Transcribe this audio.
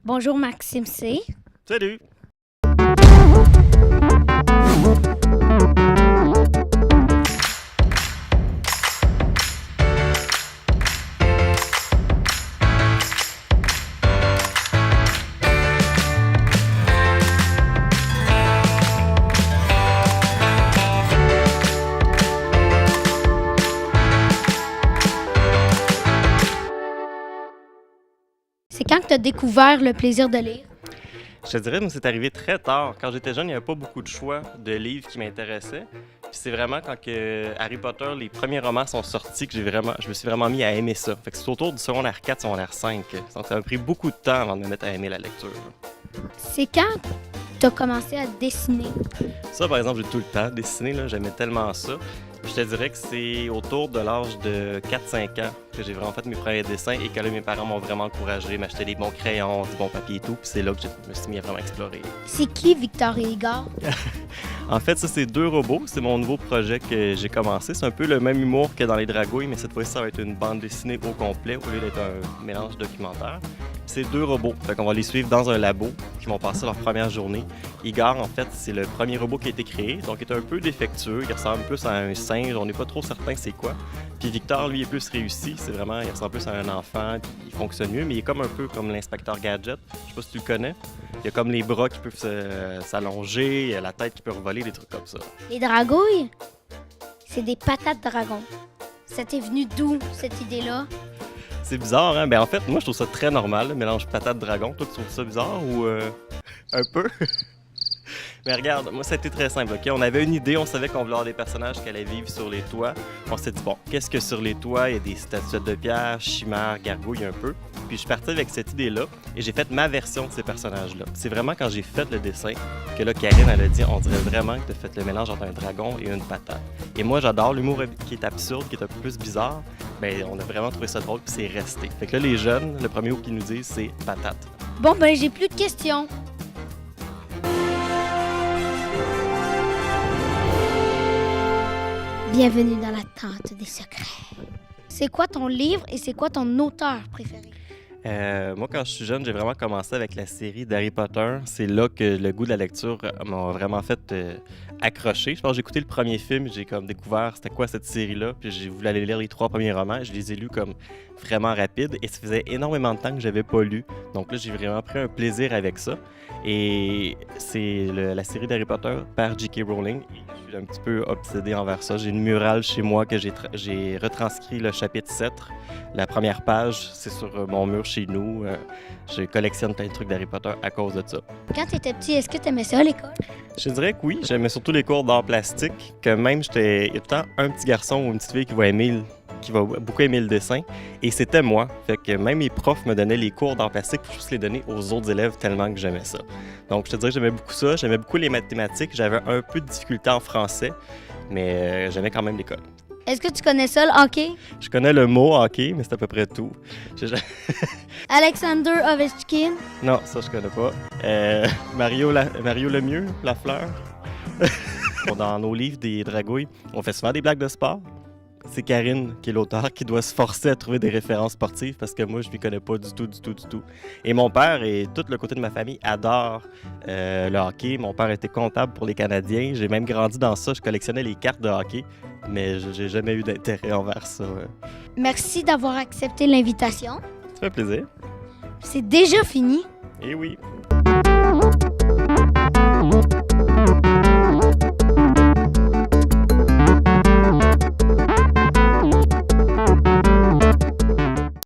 Bonjour Maxime C. Salut! C'est quand que tu as découvert le plaisir de lire? Je te dirais, moi, c'est arrivé très tard. Quand j'étais jeune, il n'y avait pas beaucoup de choix de livres qui m'intéressaient. Puis c'est vraiment quand que Harry Potter, les premiers romans sont sortis que je me suis vraiment mis à aimer ça. Fait que c'est autour du secondaire 4, secondaire 5. Donc ça m'a pris beaucoup de temps avant de me mettre à aimer la lecture. C'est quand tu as commencé à dessiner? Ça, par exemple, j'ai tout le temps dessiné, là, j'aimais tellement ça. Puis je te dirais que c'est autour de l'âge de 4-5 ans que j'ai vraiment fait mes premiers dessins et que là, mes parents m'ont vraiment encouragé, m'acheter des bons crayons, du bon papier et tout. Puis c'est là que je me suis mis à vraiment explorer. C'est qui Victor et Igor? En fait, ça, c'est 2 robots. C'est mon nouveau projet que j'ai commencé. C'est un peu le même humour que dans Les Dragouilles, mais cette fois-ci, ça va être une bande dessinée au complet au lieu d'être un mélange documentaire. C'est 2 robots. Fait qu'on va les suivre dans un labo qui vont passer leur première journée. Igor, en fait, c'est le premier robot qui a été créé. Donc, il est un peu défectueux. Il ressemble plus à un singe. On n'est pas trop certain c'est quoi. Puis Victor, lui, est plus réussi. C'est vraiment, il ressemble plus à un enfant. Puis il fonctionne mieux, mais il est comme un peu comme l'inspecteur Gadget. Je sais pas si tu le connais. Il a comme les bras qui peuvent s'allonger, la tête qui peut revoler, des trucs comme ça. Les dragouilles, c'est des patates dragons. Ça t'est venu d'où, cette idée-là? C'est bizarre, hein? Ben en fait, moi, je trouve ça très normal, le mélange patate-dragon. Toi, tu trouves ça bizarre ou un peu? Mais regarde, moi, ça a été très simple, OK? On avait une idée, on savait qu'on voulait avoir des personnages qui allaient vivre sur les toits. On s'est dit, bon, qu'est-ce que sur les toits? Il y a des statuettes de pierre, chimères, gargouilles un peu. Puis je suis parti avec cette idée-là et j'ai fait ma version de ces personnages-là. C'est vraiment quand j'ai fait le dessin que là, Karine, elle a dit, on dirait vraiment que tu as fait le mélange entre un dragon et une patate. Et moi, j'adore l'humour qui est absurde, qui est un peu plus bizarre. Ben, on a vraiment trouvé ça drôle puis c'est resté. Fait que là, les jeunes, le premier mot qu'ils nous disent, c'est patate. Bon, ben j'ai plus de questions. Bienvenue dans la tente des secrets. C'est quoi ton livre et c'est quoi ton auteur préféré? Moi, quand je suis jeune, j'ai vraiment commencé avec la série d'Harry Potter. C'est là que le goût de la lecture m'a vraiment fait accrocher. Je pense que j'ai écouté le premier film, j'ai comme découvert c'était quoi cette série-là, puis j'ai voulu aller lire les 3 premiers romans. Je les ai lus comme vraiment rapide et ça faisait énormément de temps que j'avais pas lu. Donc là, j'ai vraiment pris un plaisir avec ça. Et c'est la série d'Harry Potter par J.K. Rowling. Et je suis un petit peu obsédé envers ça. J'ai une murale chez moi que j'ai retranscrit le chapitre 7. La première page, c'est sur mon mur chez nous. Je collectionne plein de trucs d'Harry Potter à cause de ça. Quand tu étais petit, est-ce que tu aimais ça à l'école? Je dirais que oui. J'aimais surtout les cours d'art plastique. Que même, il y a tout le temps un petit garçon ou une petite fille qui va beaucoup aimer le dessin. Et c'était moi. Fait que même mes profs me donnaient les cours d'art plastique pour juste les donner aux autres élèves tellement que j'aimais ça. Donc, je te dirais que j'aimais beaucoup ça. J'aimais beaucoup les mathématiques. J'avais un peu de difficulté en français, mais j'aimais quand même l'école. Est-ce que tu connais ça, le hockey? Je connais le mot hockey, mais c'est à peu près tout. Alexander Ovechkin? Non, ça, je connais pas. Mario Lemieux, Lafleur. Dans nos livres des Dragouilles, on fait souvent des blagues de sport. C'est Karine, qui est l'auteur, qui doit se forcer à trouver des références sportives parce que moi, je ne m'y connais pas du tout. Et mon père et tout le côté de ma famille adore le hockey. Mon père était comptable pour les Canadiens. J'ai même grandi dans ça. Je collectionnais les cartes de hockey, mais j'ai jamais eu d'intérêt envers ça. Merci d'avoir accepté l'invitation. Ça fait plaisir. C'est déjà fini. Eh oui.